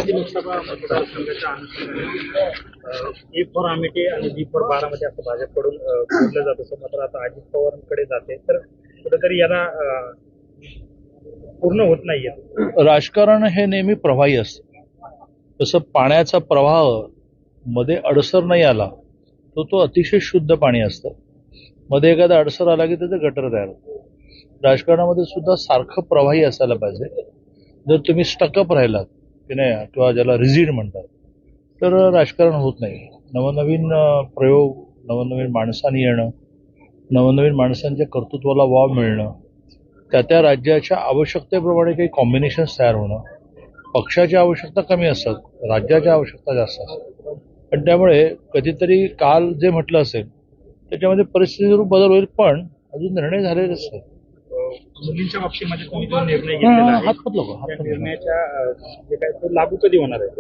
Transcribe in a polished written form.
बारामती लोकसभा मतदारसंघाच्या अनुषंगाने A for आमेठी आणि बी फॉर बारामती असं भाजपकडून बोललं जात असं मात्र आता अजित पवारांकडे जाते तर कुठेतरी याला पूर्ण होत नाहीये. राजकारण हे नेहमी प्रवाही असतं. जसं पाण्याचा प्रवाह मध्ये अडसर नाही आला तर तो अतिशय शुद्ध पाणी असतं. मध्ये एखादा अडसर आला की त्याचं गटर तयार होतं. राजकारणामध्ये सुद्धा सारखं प्रवाही असायला पाहिजे. जर तुम्ही स्टकअप राहिलात की नाही किंवा ज्याला रिजिड म्हणतात तर राजकारण होत नाही. नवनवीन प्रयोग, नवनवीन माणसांनी येणं, नवनवीन माणसांच्या कर्तृत्वाला वाव मिळणं, त्या राज्याच्या आवश्यकतेप्रमाणे काही कॉम्बिनेशन्स तयार होणं. पक्षाच्या आवश्यकता कमी असतात, राज्याच्या आवश्यकता जास्त असतात. पण त्यामुळे कधीतरी काल जे म्हटलं असेल त्याच्यामध्ये परिस्थितीवर बदल होईल, पण अजून निर्णय झालेलेच नाही. मुलींच्या बाबतीमध्ये तुम्ही जो निर्णय घेतलेला आहे हात बदलू त्या निर्णयाच्या जे काय तो लागू कधी होणार आहे?